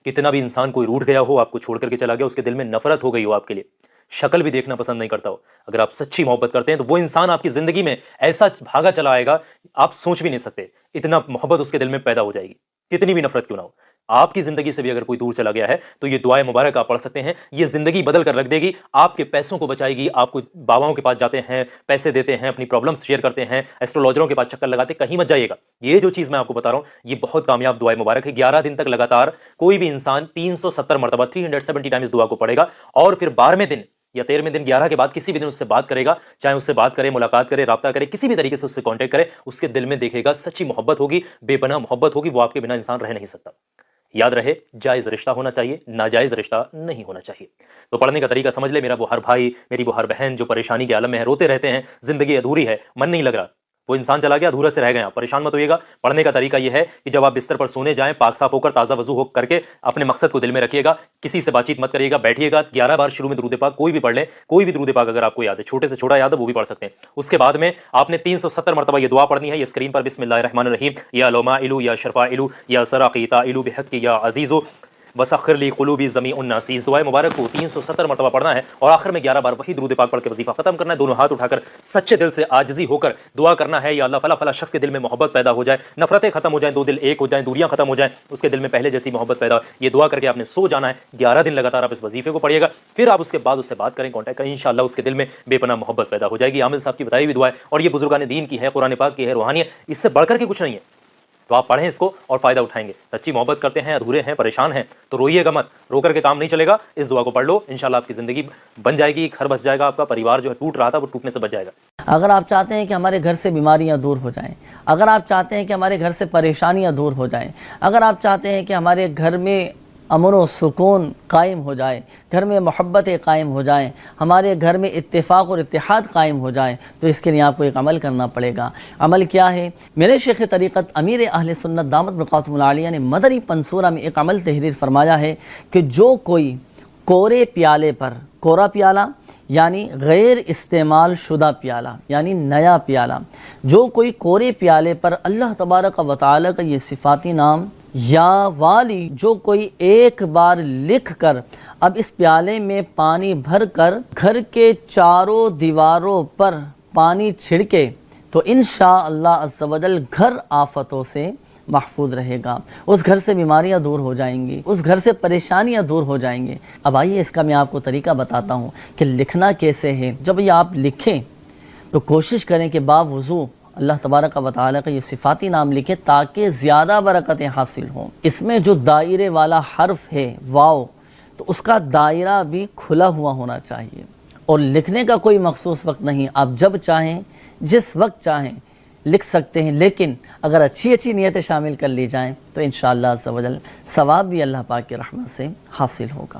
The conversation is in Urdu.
کتنا بھی انسان کوئی روٹھ گیا ہو، آپ کو چھوڑ کر کے چلا گیا، اس کے دل میں نفرت ہو گئی ہو آپ کے لیے، شکل بھی دیکھنا پسند نہیں کرتا ہو، اگر آپ سچی محبت کرتے ہیں تو وہ انسان آپ کی زندگی میں ایسا بھاگا چلا آئے گا، آپ سوچ بھی نہیں سکتے، اتنا محبت اس کے دل میں پیدا ہو جائے گی، کتنی بھی نفرت کیوں نہ ہو۔ آپ کی زندگی سے بھی اگر کوئی دور چلا گیا ہے تو یہ دعائے مبارک آپ پڑھ سکتے ہیں، یہ زندگی بدل کر رکھ دے گی، آپ کے پیسوں کو بچائے گی۔ آپ کو باباؤں کے پاس جاتے ہیں، پیسے دیتے ہیں، اپنی پرابلمس شیئر کرتے ہیں، ایسٹرولوجروں کے پاس چکر لگاتے، کہیں مت جائیے گا۔ یہ جو چیز میں آپ کو بتا رہا ہوں یہ بہت کامیاب دعائے مبارک ہے۔ 11 دن تک لگاتار کوئی بھی انسان 370 مرتبہ 370 ٹائم اس دعا کو پڑھے گا، اور پھر 12ویں دن یا 13ویں دن 11 کے بعد کسی بھی دن اس سے بات کرے گا، چاہے اس سے بات کرے، ملاقات کرے، رابطہ کرے، کسی بھی طریقے سے اس سے کانٹیکٹ کرے، اس کے دل میں دیکھے گا سچی محبت ہوگی، بے پناہ محبت ہوگی، وہ آپ کے بنا انسان رہ نہیں سکتا۔ یاد رہے، جائز رشتہ ہونا چاہیے، ناجائز رشتہ نہیں ہونا چاہیے۔ تو پڑھنے کا طریقہ سمجھ لے، میرا وہ ہر بھائی، میری وہ ہر بہن جو پریشانی کے عالم میں ہے، روتے رہتے ہیں، زندگی ادھوری ہے، من نہیں لگ رہا، وہ انسان چلا گیا، ادھورا سے رہ گئے آپ، پریشان مت ہوئیے گا۔ پڑھنے کا طریقہ یہ ہے کہ جب آپ بستر پر سونے جائیں، پاک صاف ہو کر، تازہ وضو ہو کر کے اپنے مقصد کو دل میں رکھیے گا، کسی سے بات چیت مت کریے گا، بیٹھیے گا، 11 بار شروع میں درود پاک کوئی بھی پڑھ لیں، کوئی بھی درود پاک اگر آپ کو یاد ہے، چھوٹے سے چھوٹا یاد ہے وہ بھی پڑھ سکتے ہیں۔ اس کے بعد میں آپ نے 370 مرتبہ یہ دعا پڑھنی ہے، یہ اسکرین پر بسم اللہ الرحمن الرحیم، یا لومائلو یا شرفائلو یا سراقیتائلو بحق یا عزیزو وسخر لی قلوبی زمیع الناس، اس دعائے مبارک کو 370 مرتبہ پڑھنا ہے، اور آخر میں 11 بار وہی درود پاک پڑھ کے وظیفہ ختم کرنا ہے۔ دونوں ہاتھ اٹھا کر سچے دل سے عاجزی ہو کر دعا کرنا ہے، یا اللہ فلاں فلاں شخص کے دل میں محبت پیدا ہو جائے، نفرتیں ختم ہو جائیں، دو دل ایک ہو جائیں، دوریاں ختم ہو جائیں، اس کے دل میں پہلے جیسی محبت پیدا ہو۔ یہ دعا کر کے آپ نے سو جانا ہے، 11 دن لگاتار آپ اس وظیفے کو پڑھیے گا، پھر آپ اس کے بعد اس سے بات کریں، کانٹیکٹ کریں، انشاءاللہ اس کے دل میں بے پناہ محبت پیدا ہو جائے گی۔ عامل صاحب کی بتائی ہوئی دعا ہے، اور یہ بزرگان دین کی ہے، قرآن پاک کی ہے، روحانی ہے، اس سے بڑھ کر کے کچھ نہیں ہے۔ تو آپ پڑھیں اس کو اور فائدہ اٹھائیں گے۔ سچی محبت کرتے ہیں، ادھورے ہیں، پریشان ہیں تو روئیے گا مت، رو کر کے کام نہیں چلے گا، اس دعا کو پڑھ لو، انشاءاللہ آپ کی زندگی بن جائے گی، گھر بس جائے گا، آپ کا پریوار جو ہے ٹوٹ رہا تھا وہ ٹوٹنے سے بچ جائے گا۔ اگر آپ چاہتے ہیں کہ ہمارے گھر سے بیماریاں دور ہو جائیں، اگر آپ چاہتے ہیں کہ ہمارے گھر سے پریشانیاں دور ہو جائیں، اگر آپ چاہتے ہیں کہ ہمارے گھر میں امن و سکون قائم ہو جائے، گھر میں محبتیں قائم ہو جائیں، ہمارے گھر میں اتفاق اور اتحاد قائم ہو جائے، تو اس کے لیے آپ کو ایک عمل کرنا پڑے گا۔ عمل کیا ہے؟ میرے شیخ طریقت امیر اہل سنت دامت برکاتہم العالیہ نے مدنی پنصورہ میں ایک عمل تحریر فرمایا ہے کہ جو کوئی کورے پیالے پر، کورا پیالہ یعنی غیر استعمال شدہ پیالہ یعنی نیا پیالہ، جو کوئی کورے پیالے پر اللہ تبارک و تعالی کا یہ صفاتی نام یا والی جو کوئی ایک بار لکھ کر اب اس پیالے میں پانی بھر کر گھر کے چاروں دیواروں پر پانی چھڑکے تو انشاءاللہ عز و جل گھر آفتوں سے محفوظ رہے گا، اس گھر سے بیماریاں دور ہو جائیں گی، اس گھر سے پریشانیاں دور ہو جائیں گے۔ اب آئیے اس کا میں آپ کو طریقہ بتاتا ہوں کہ لکھنا کیسے ہے۔ جب یہ آپ لکھیں تو کوشش کریں کہ باوضو اللہ تبارک و تعالیٰ کا یہ صفاتی نام لکھیں تاکہ زیادہ برکتیں حاصل ہوں۔ اس میں جو دائرے والا حرف ہے واو، تو اس کا دائرہ بھی کھلا ہوا ہونا چاہیے، اور لکھنے کا کوئی مخصوص وقت نہیں، آپ جب چاہیں جس وقت چاہیں لکھ سکتے ہیں، لیکن اگر اچھی نیتیں شامل کر لی جائیں تو انشاءاللہ عز و جل ثواب بھی اللہ پاک کی رحمت سے حاصل ہوگا۔